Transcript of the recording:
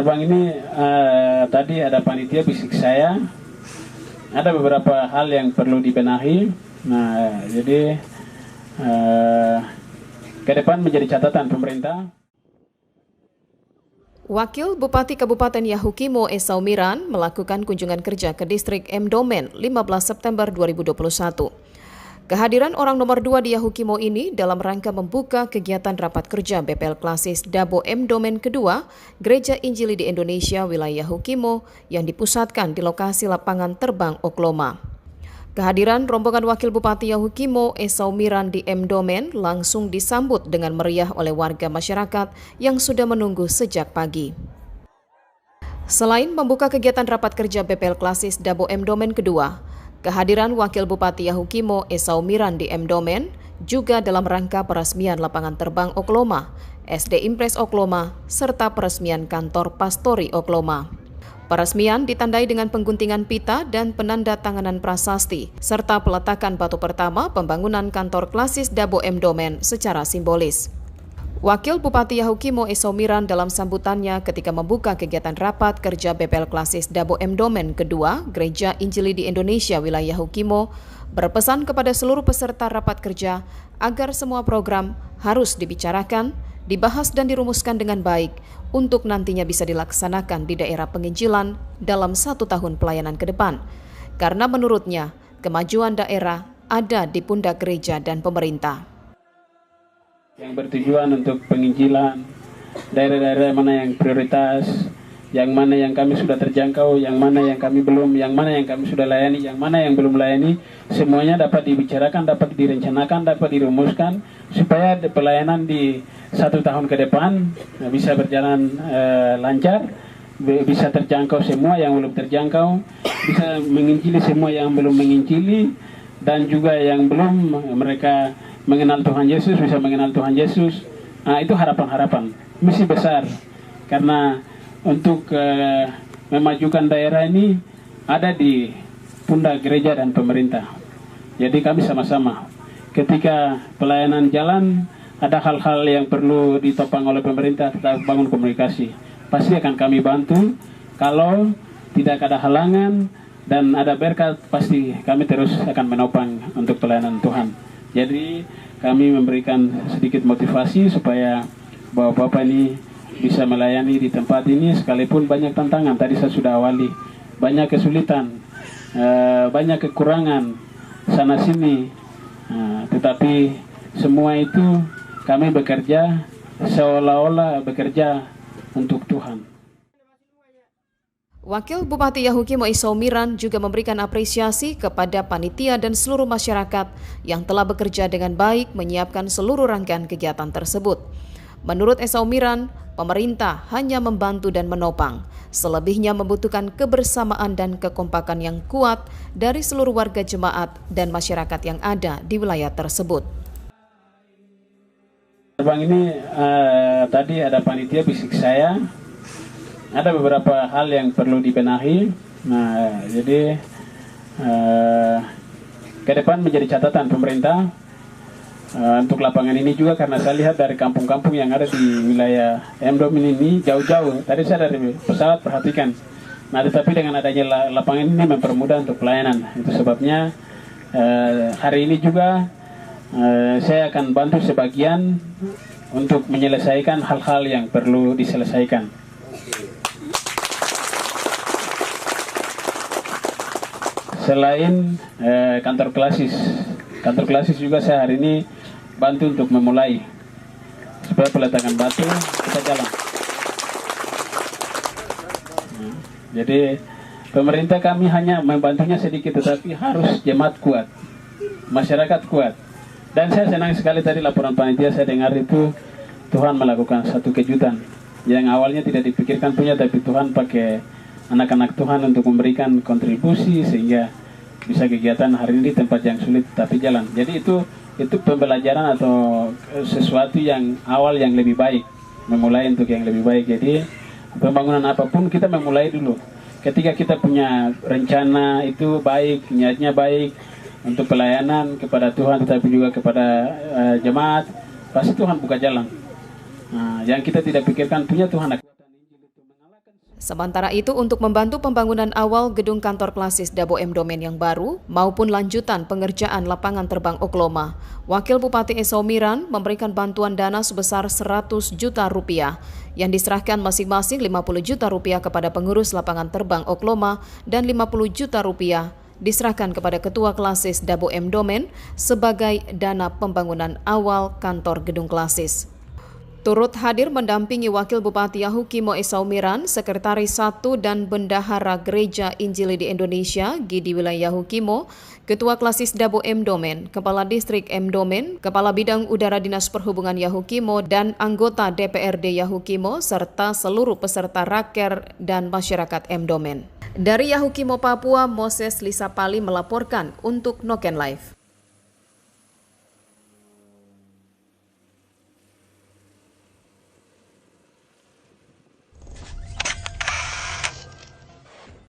Bang ini tadi ada panitia bisik saya, ada beberapa hal yang perlu dibenahi. Nah, jadi ke depan menjadi catatan pemerintah. Wakil Bupati Kabupaten Yahukimo Esau Miran melakukan kunjungan kerja ke distrik Mdomen 15 September 2021. Kehadiran orang nomor 2 di Yahukimo ini dalam rangka membuka kegiatan rapat kerja BPL Klasis Dabo Mdomen kedua Gereja Injili di Indonesia wilayah Yahukimo yang dipusatkan di lokasi lapangan terbang Okloma. Kehadiran rombongan Wakil Bupati Yahukimo Esau Miran di Mdomen langsung disambut dengan meriah oleh warga masyarakat yang sudah menunggu sejak pagi. Selain membuka kegiatan rapat kerja BPL Klasis Dabo Mdomen kedua, kehadiran Wakil Bupati Yahukimo Esau Miran di Mdomen juga dalam rangka peresmian lapangan terbang Okloma, SD Impres Okloma, serta peresmian kantor Pastori Okloma. Peresmian ditandai dengan pengguntingan pita dan penandatanganan prasasti, serta peletakan batu pertama pembangunan kantor Klasis Dabo Mdomen secara simbolis. Wakil Bupati Yahukimo Esau Miran dalam sambutannya ketika membuka kegiatan rapat kerja BPL Klasis Dabo Mdomen kedua Gereja Injili di Indonesia wilayah Yahukimo berpesan kepada seluruh peserta rapat kerja agar semua program harus dibicarakan, dibahas dan dirumuskan dengan baik untuk nantinya bisa dilaksanakan di daerah penginjilan dalam 1 tahun pelayanan ke depan. Karena menurutnya, kemajuan daerah ada di pundak gereja dan pemerintah. Yang bertujuan untuk penginjilan, daerah-daerah mana yang prioritas, yang mana yang kami sudah terjangkau, yang mana yang kami belum, yang mana yang kami sudah layani, yang mana yang belum layani, semuanya dapat dibicarakan, dapat direncanakan, dapat dirumuskan, supaya pelayanan di 1 tahun ke depan bisa berjalan lancar, bisa terjangkau semua yang belum terjangkau, bisa menginjili semua yang belum menginjili, dan juga yang belum mereka mengenal Tuhan Yesus, bisa mengenal Tuhan Yesus. Nah, itu harapan-harapan, misi besar, karena untuk memajukan daerah ini ada di pundak gereja dan pemerintah. Jadi kami sama-sama, ketika pelayanan jalan, ada hal-hal yang perlu ditopang oleh pemerintah, kita bangun komunikasi. Pasti akan kami bantu. Kalau tidak ada halangan dan ada berkat, pasti kami terus akan menopang untuk pelayanan Tuhan. Jadi kami memberikan sedikit motivasi supaya bapak-bapak ini bisa melayani di tempat ini, sekalipun banyak tantangan. Tadi saya sudah awali, banyak kesulitan, banyak kekurangan sana-sini, tetapi semua itu kami bekerja seolah-olah bekerja untuk Tuhan. Wakil Bupati Yahukimo Esau Miran juga memberikan apresiasi kepada panitia dan seluruh masyarakat yang telah bekerja dengan baik menyiapkan seluruh rangkaian kegiatan tersebut. Menurut Esau Miran, pemerintah hanya membantu dan menopang, selebihnya membutuhkan kebersamaan dan kekompakan yang kuat dari seluruh warga jemaat dan masyarakat yang ada di wilayah tersebut. Bang ini tadi ada panitia bisik saya, ada beberapa hal yang perlu dibenahi. Nah, jadi ke depan menjadi catatan pemerintah untuk lapangan ini juga, karena saya lihat dari kampung-kampung yang ada di wilayah Mdomen ini jauh-jauh. Tadi saya dari pesawat perhatikan. Nah, tetapi dengan adanya lapangan ini mempermudah untuk pelayanan. Itu sebabnya hari ini juga saya akan bantu sebagian untuk menyelesaikan hal-hal yang perlu diselesaikan. Selain kantor klasis juga saya hari ini bantu untuk memulai supaya peletakan batu kita jalan. Jadi pemerintah kami hanya membantunya sedikit, tetapi harus jemaat kuat, masyarakat kuat. Dan saya senang sekali tadi laporan panitia, saya dengar itu Tuhan melakukan satu kejutan yang awalnya tidak dipikirkan punya, tapi Tuhan pakai anak-anak Tuhan untuk memberikan kontribusi sehingga bisa kegiatan hari ini di tempat yang sulit tapi jalan. Jadi itu pembelajaran atau sesuatu yang awal yang lebih baik, memulai untuk yang lebih baik. Jadi pembangunan apapun kita memulai dulu. Ketika kita punya rencana itu baik, niatnya baik untuk pelayanan kepada Tuhan tetapi juga kepada jemaat, pasti Tuhan buka jalan. Nah, yang kita tidak pikirkan punya Tuhan akan mengalahkan Sementara itu, untuk membantu pembangunan awal gedung kantor klasis Dabo M Domain yang baru maupun lanjutan pengerjaan lapangan terbang Okloma, Wakil Bupati Esaumiran memberikan bantuan dana sebesar 100 juta rupiah yang diserahkan masing-masing 50 juta rupiah kepada pengurus lapangan terbang Okloma dan 50 juta rupiah diserahkan kepada Ketua Klasis Dabo M Domain sebagai dana pembangunan awal kantor gedung klasis. Turut hadir mendampingi Wakil Bupati Yahukimo Esaumiran, Sekretaris 1 dan Bendahara Gereja Injili di Indonesia, Gidi Wilayah Yahukimo, Ketua Klasis Dabo M Domain, Kepala Distrik M Domain, Kepala Bidang Udara Dinas Perhubungan Yahukimo, dan anggota DPRD Yahukimo, serta seluruh peserta raker dan masyarakat M Domain. Dari Yahukimo, Papua, Moses Lisapali melaporkan untuk Noken Live.